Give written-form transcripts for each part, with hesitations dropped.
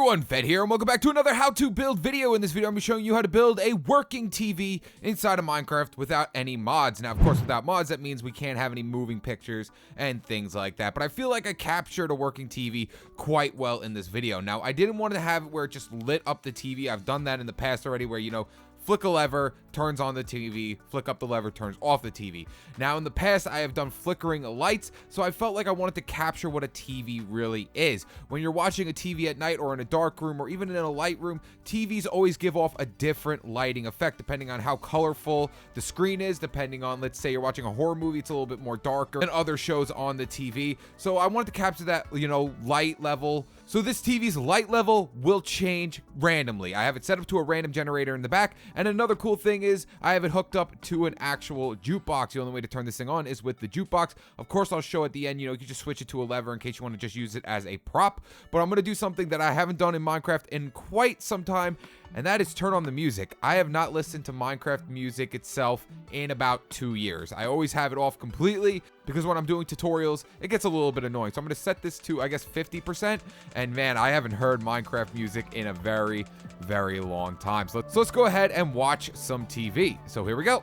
everyone, Fed here, and welcome back to another how to build video. In this video, I'm going to be showing you how to build a working TV inside of Minecraft without any mods. Now, of course, without mods, that means we can't have any moving pictures and things like that. But I feel like I captured a working TV quite well in this video. Now, I didn't want to have it where it just lit up the TV. I've done that in the past already where, flick a lever, turns on the TV, flick up the lever, turns off the TV. Now, in the past, I have done flickering lights, so I felt like I wanted to capture what a TV really is. When you're watching a TV at night or in a dark room or even in a light room, TVs always give off a different lighting effect depending on how colorful the screen is, depending on, let's say you're watching a horror movie, it's a little bit more darker than other shows on the TV. So I wanted to capture that, light level. So this TV's light level will change randomly. I have it set up to a random generator in the back. And another cool thing is I have it hooked up to an actual jukebox. The only way to turn this thing on is with the jukebox. Of course, I'll show at the end, you can just switch it to a lever in case you want to just use it as a prop. But I'm going to do something that I haven't done in Minecraft in quite some time, and that is turn on the music. I have not listened to Minecraft music itself in about 2 years. I always have it off completely because when I'm doing tutorials, it gets a little bit annoying. So I'm going to set this to, 50%. And man, I haven't heard Minecraft music in a very, very long time. So let's go ahead and watch some TV. So here we go.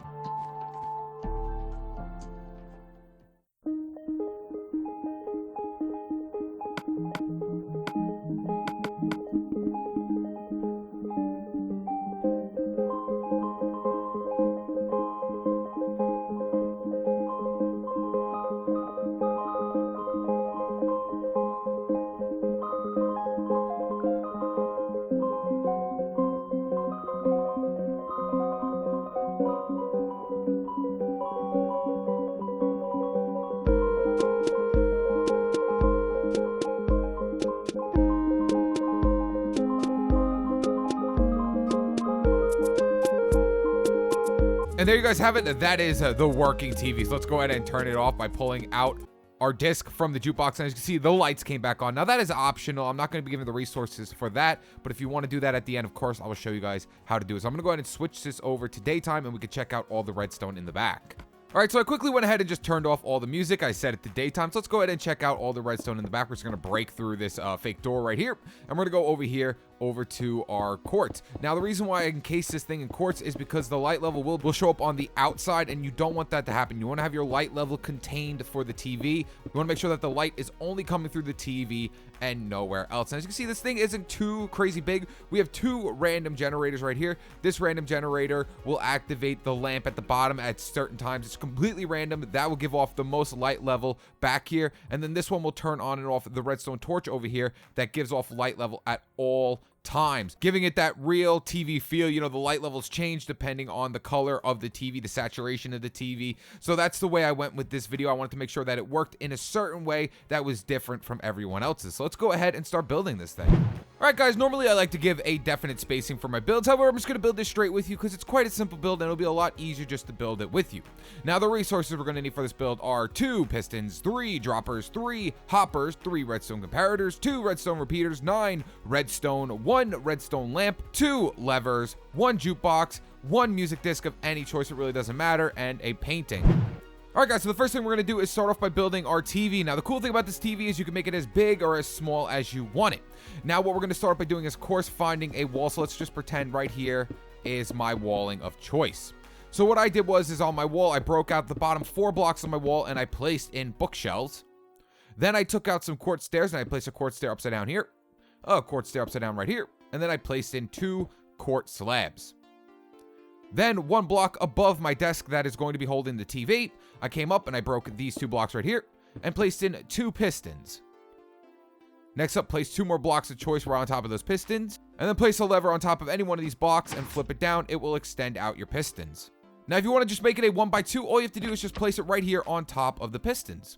And there you guys have it. That is the working TV. So let's go ahead and turn it off by pulling out our disc from the jukebox. And as you can see, the lights came back on. Now that is optional. I'm not going to be giving the resources for that. But if you want to do that at the end, of course, I will show you guys how to do it. So I'm going to go ahead and switch this over to daytime and we can check out all the redstone in the back. All right, so I quickly went ahead and just turned off all the music. I set it to daytime. So let's go ahead and check out all the redstone in the back. We're just going to break through this fake door right here. And we're going to go over here over to our quartz. Now, the reason why I encase this thing in quartz is because the light level will show up on the outside, and you don't want that to happen. You want to have your light level contained for the TV. You want to make sure that the light is only coming through the TV and nowhere else. And as you can see, this thing isn't too crazy big. We have two random generators right here. This random generator will activate the lamp at the bottom at certain times. It's completely random. That will give off the most light level back here. And then this one will turn on and off the redstone torch over here that gives off light level at all times, giving it that real TV feel. The light levels change depending on the color of the TV, the saturation of the TV. So that's the way I went with this video. I wanted to make sure that it worked in a certain way that was different from everyone else's. So let's go ahead and start building this thing. All right, guys, normally I like to give a definite spacing for my builds. However, I'm just going to build this straight with you because it's quite a simple build and it'll be a lot easier just to build it with you. Now, the resources we're going to need for this build are 2 pistons, 3 droppers, 3 hoppers, 3 redstone comparators, 2 redstone repeaters, 9 redstone, 1 redstone lamp, 2 levers, 1 jukebox, 1 music disc of any choice, it really doesn't matter, and a painting. All right, guys, so the first thing we're going to do is start off by building our TV. Now, the cool thing about this TV is you can make it as big or as small as you want it. Now, what we're going to start by doing is, of course, finding a wall. So let's just pretend right here is my walling of choice. So what I did was on my wall, I broke out the bottom 4 blocks of my wall and I placed in bookshelves. Then I took out some quartz stairs and I placed a quartz stair upside down here, a quartz stair upside down right here, and then I placed in 2 quartz slabs. Then 1 block above my desk that is going to be holding the TV, I came up and I broke these 2 blocks right here and placed in 2 pistons. Next up, place 2 more blocks of choice right on top of those pistons, and then place a lever on top of any one of these blocks and flip it down. It will extend out your pistons. Now, if you want to just make it a 1x2, all you have to do is just place it right here on top of the pistons.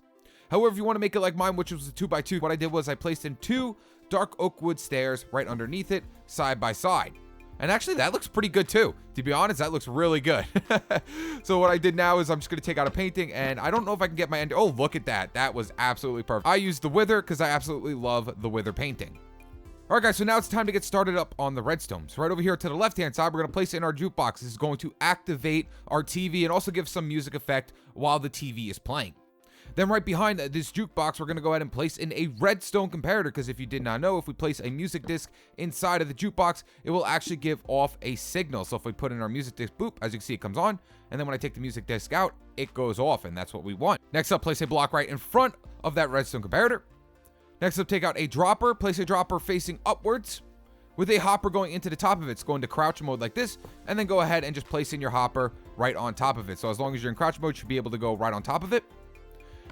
However, if you want to make it like mine, which was a 2x2, what I did was I placed in 2 dark oak wood stairs right underneath it, side by side. And actually, that looks pretty good too. To be honest, that looks really good. So what I did now is I'm just going to take out a painting, and I don't know if I can get my end. Oh, look at that. That was absolutely perfect. I used the wither because I absolutely love the wither painting. All right, guys, so now it's time to get started up on the redstone. So right over here to the left-hand side, we're going to place it in our jukebox. This is going to activate our TV and also give some music effect while the TV is playing. Then right behind this jukebox, we're going to go ahead and place in a redstone comparator, because if you did not know, if we place a music disc inside of the jukebox, it will actually give off a signal. So if we put in our music disc, boop, as you can see, it comes on, and then when I take the music disc out, it goes off, and that's what we want. Next up, place a block right in front of that redstone comparator. Next up, take out a dropper, place a dropper facing upwards with a hopper going into the top of it. It's going to crouch mode like this, and then go ahead and just place in your hopper right on top of it. So as long as you're in crouch mode, you should be able to go right on top of it.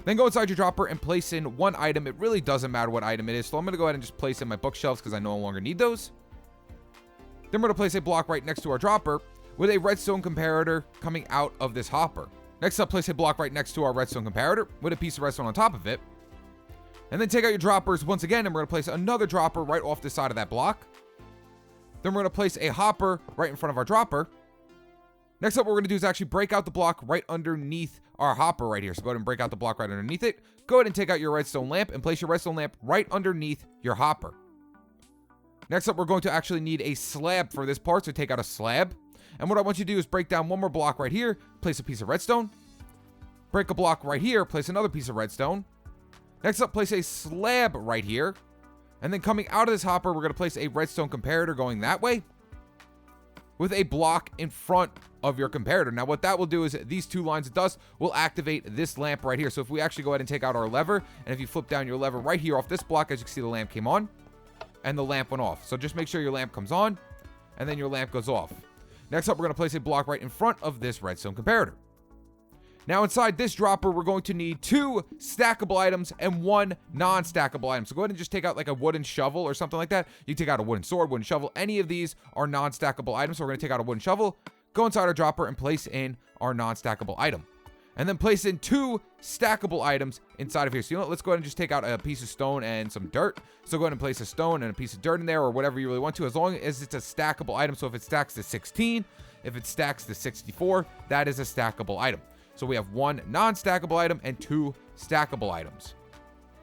Then go inside your dropper and place in one item. It really doesn't matter what item it is, so I'm going to go ahead and just place in my bookshelves because I no longer need those. Then we're going to place a block right next to our dropper with a redstone comparator coming out of this hopper. Next up, place a block right next to our redstone comparator with a piece of redstone on top of it. And then take out your droppers once again, and we're going to place another dropper right off the side of that block. Then we're going to place a hopper right in front of our dropper. Next up, what we're going to do is actually break out the block right underneath our hopper right here. So go ahead and break out the block right underneath it. Go ahead and take out your redstone lamp and place your redstone lamp right underneath your hopper. Next up, we're going to actually need a slab for this part, so take out a slab. And what I want you to do is break down one more block right here, place a piece of redstone. Break a block right here, place another piece of redstone. Next up, place a slab right here. And then coming out of this hopper, we're going to place a redstone comparator going that way with a block in front of your comparator. Now what that will do is these two lines of dust will activate this lamp right here. So if we actually go ahead and take out our lever, and if you flip down your lever right here off this block, as you can see, the lamp came on and the lamp went off. So just make sure your lamp comes on and then your lamp goes off. Next up, we're going to place a block right in front of this redstone comparator. Now inside this dropper, we're going to need 2 stackable items and 1 non-stackable item. So go ahead and just take out like a wooden shovel or something like that. You can take out a wooden sword, wooden shovel. Any of these are non-stackable items. So we're going to take out a wooden shovel, go inside our dropper, and place in our non-stackable item. And then place in 2 stackable items inside of here. So you know what? Let's go ahead and just take out a piece of stone and some dirt. So go ahead and place a stone and a piece of dirt in there, or whatever you really want to, as long as it's a stackable item. So if it stacks to 16, if it stacks to 64, that is a stackable item. So we have 1 non-stackable item and 2 stackable items.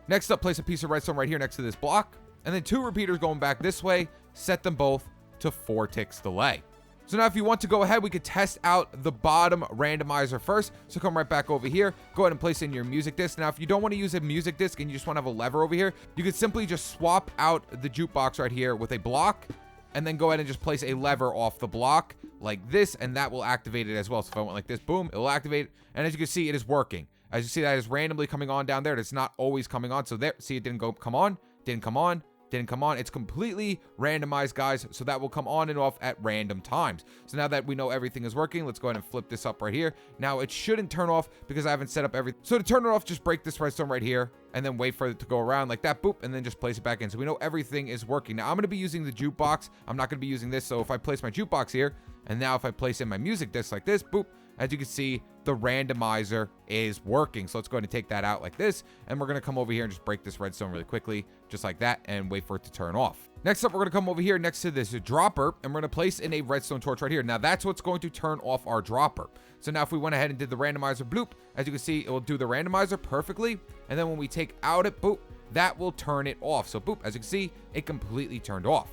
Next up, place a piece of redstone right here next to this block, and then 2 repeaters going back this way. Set them both to 4 ticks delay. So now if you want to go ahead, we could test out the bottom randomizer first. So come right back over here, go ahead and place in your music disc. Now if you don't want to use a music disc and you just want to have a lever over here, you could simply just swap out the jukebox right here with a block, and then go ahead and just place a lever off the block like this, and that will activate it as well. So if I went like this, boom, it will activate it. And as you can see, it is working. As you see, that is randomly coming on down there. It's not always coming on. So there, see, it didn't come on, didn't come on, didn't come on. It's completely randomized, guys. So that will come on and off at random times. So now that we know everything is working, let's go ahead and flip this up right here. Now it shouldn't turn off because I haven't set up everything. So to turn it off, just break this redstone right here and then wait for it to go around like that, boop, and then just place it back in. So we know everything is working. Now I'm going to be using the jukebox. I'm not going to be using this. So if I place my jukebox here, and now if I place in my music disc like this, boop, as you can see, the randomizer is working. So let's go ahead and take that out like this. And we're going to come over here and just break this redstone really quickly, just like that, and wait for it to turn off. Next up, we're going to come over here next to this dropper, and we're going to place in a redstone torch right here. Now that's what's going to turn off our dropper. So now if we went ahead and did the randomizer, bloop, as you can see, it will do the randomizer perfectly. And then when we take out it, boop, that will turn it off. So boop, as you can see, it completely turned off.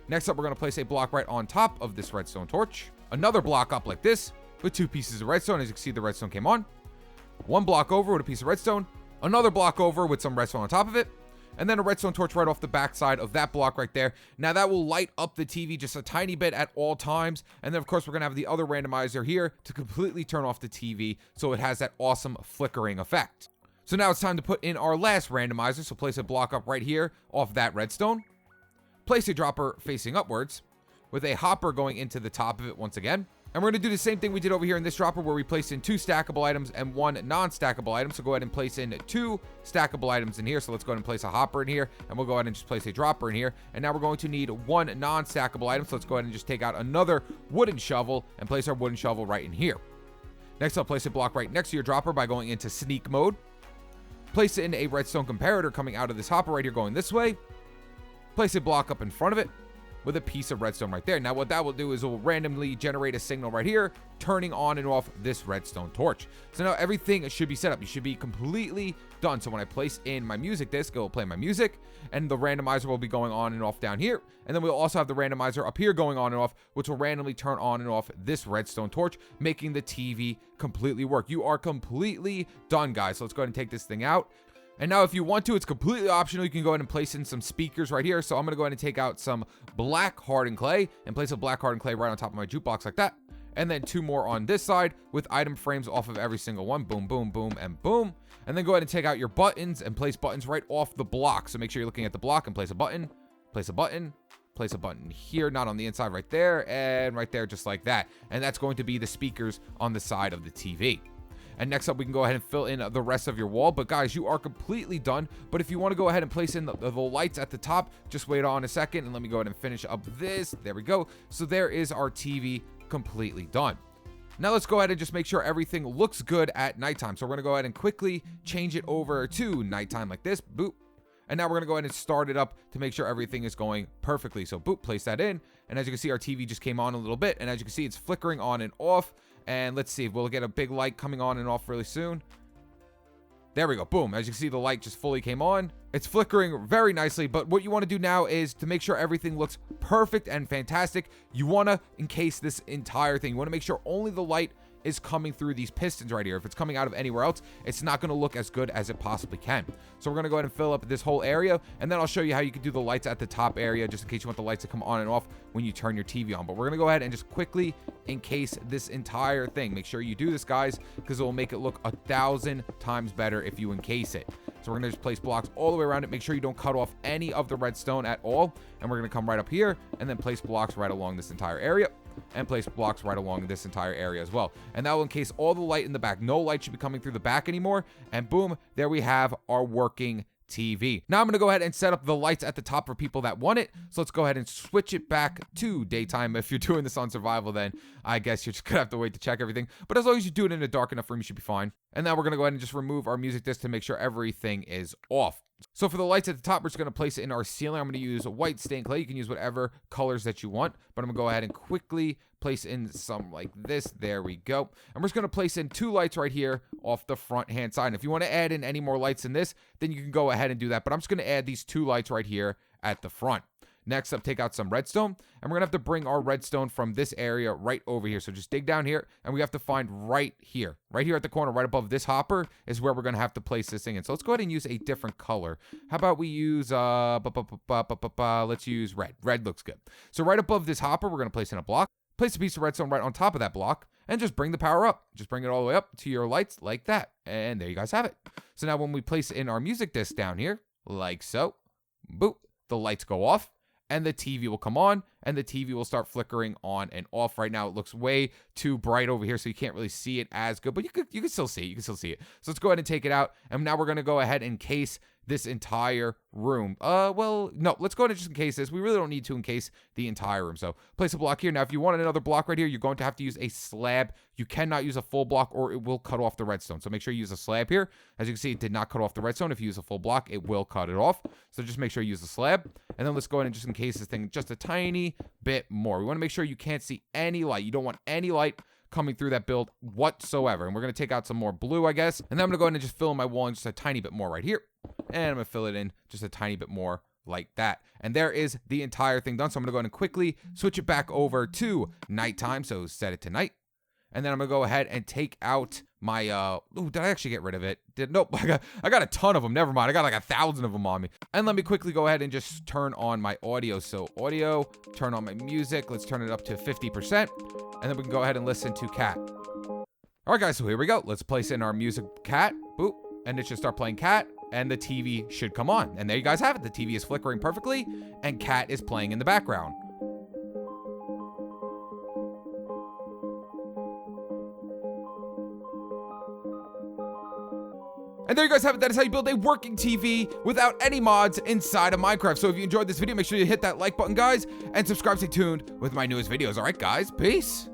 Next up, we're going to place a block right on top of this redstone torch. Another block up like this with 2 pieces of redstone. As you can see, the redstone came on. 1 block over with a piece of redstone. Another block over with some redstone on top of it. And then a redstone torch right off the backside of that block right there. Now that will light up the TV just a tiny bit at all times. And then of course, we're going to have the other randomizer here to completely turn off the TV, so it has that awesome flickering effect. So now it's time to put in our last randomizer. So place a block up right here off that redstone. Place a dropper facing upwards with a hopper going into the top of it once again. And we're going to do the same thing we did over here in this dropper, where we placed in 2 stackable items and 1 non-stackable item. So go ahead and place in 2 stackable items in here. So let's go ahead and place a hopper in here, and we'll go ahead and just place a dropper in here. And now we're going to need 1 non-stackable item. So let's go ahead and just take out another wooden shovel and place our wooden shovel right in here. Next, I'll place a block right next to your dropper by going into sneak mode. Place in a redstone comparator coming out of this hopper right here going this way. Place a block up in front of it. with a piece of redstone right there. Now what that will do is it will randomly generate a signal right here, turning on and off this redstone torch. So now everything should be set up. You should be completely done. So when I place in my music disc, it will play my music, and the randomizer will be going on and off down here. And then we'll also have the randomizer up here going on and off, which will randomly turn on and off this redstone torch, making the TV completely work. You are completely done, guys. So let's go ahead and take this thing out. And now if you want to, it's completely optional. You can go ahead and place in some speakers right here. So I'm going to go ahead and take out some black hardened clay and place a black hardened clay right on top of my jukebox like that. And then 2 more on this side with item frames off of every single one. Boom, boom, boom, and boom. And then go ahead and take out your buttons and place buttons right off the block. So make sure you're looking at the block and place a button, place a button, place a button here, not on the inside, right there, and right there, just like that. And that's going to be the speakers on the side of the TV. And next up, we can go ahead and fill in the rest of your wall. But guys, you are completely done. But if you want to go ahead and place in the lights at the top, just wait on a second and let me go ahead and finish up this. There we go. So there is our TV completely done. Now let's go ahead and just make sure everything looks good at nighttime. So we're going to go ahead and quickly change it over to nighttime like this. Boop. And now we're going to go ahead and start it up to make sure everything is going perfectly. So boop, place that in. And as you can see, our TV just came on a little bit. And as you can see, it's flickering on and off. And let's see if we'll get a big light coming on and off really soon. There we go. Boom. As you can see, the light just fully came on. It's flickering very nicely. But what you want to do now is to make sure everything looks perfect and fantastic. You want to encase this entire thing. You want to make sure only the light is coming through these pistons right here. If it's coming out of anywhere else, it's not going to look as good as it possibly can. So we're going to go ahead and fill up this whole area, and then I'll show you how you can do the lights at the top area, just in case you want the lights to come on and off when you turn your TV on. But we're going to go ahead and just quickly encase this entire thing. Make sure you do this, guys, because it will make it look 1,000 times better if you encase it. So we're going to just place blocks all the way around it. Make sure you don't cut off any of the redstone at all. And we're going to come right up here and then place blocks right along this entire area, and place blocks right along this entire area as well. And that will encase all the light in the back. No light should be coming through the back anymore. And boom, there we have our working TV. Now I'm going to go ahead and set up the lights at the top for people that want it. So let's go ahead and switch it back to daytime. If you're doing this on survival, then I guess you're just going to have to wait to check everything. But as long as you do it in a dark enough room, you should be fine. And now we're going to go ahead and just remove our music disc to make sure everything is off. So for the lights at the top, we're just going to place it in our ceiling. I'm going to use white stained clay. You can use whatever colors that you want, but I'm going to go ahead and quickly place in some like this. There we go. And we're just going to place in 2 lights right here off the front hand side. And if you want to add in any more lights in this, then you can go ahead and do that. But I'm just going to add these 2 lights right here at the front. Next up, take out some redstone, and we're going to have to bring our redstone from this area right over here. So just dig down here, and we have to find right here at the corner, right above this hopper is where we're going to have to place this thing in. So let's go ahead and use a different color. How about we use, let's use red. Red looks good. So right above this hopper, we're going to place in a block, place a piece of redstone right on top of that block, and just bring the power up. Just bring it all the way up to your lights like that. And there you guys have it. So now when we place in our music disc down here, like so, boop, the lights go off, and the TV will come on, and the TV will start flickering on and off. Right now, it looks way too bright over here, so you can't really see it as good, but you can still see it. You can still see it. So let's go ahead and take it out, and now we're going to go ahead and encase this entire room. Well, no, let's go ahead and just encase this. We really don't need to encase the entire room. So place a block here. Now, if you want another block right here, you're going to have to use a slab. You cannot use a full block or it will cut off the redstone. So make sure you use a slab here. As you can see, it did not cut off the redstone. If you use a full block, it will cut it off. So just make sure you use the slab. And then let's go ahead and just encase this thing just a tiny bit more. We want to make sure you can't see any light. You don't want any light coming through that build whatsoever. And we're going to take out some more blue, I guess. And then I'm going to go ahead and just fill in my wall in just a tiny bit more right here. And I'm going to fill it in just a tiny bit more like that. And there is the entire thing done. So I'm going to go ahead and quickly switch it back over to nighttime. So set it to night. And then I'm going to go ahead and take out my, did I actually get rid of it? Nope, I got a ton of them. Never mind. I got like 1,000 of them on me. And let me quickly go ahead and just turn on my audio. So audio, turn on my music. Let's turn it up to 50%. And then we can go ahead and listen to Cat. All right, guys, so here we go. Let's place in our music, Cat. Boop. And it should start playing Cat. And the TV should come on. And there you guys have it. The TV is flickering perfectly. And Cat is playing in the background. And there you guys have it. That is how you build a working TV without any mods inside of Minecraft. So if you enjoyed this video, make sure you hit that like button, guys, and subscribe. Stay tuned with my newest videos. All right, guys, peace.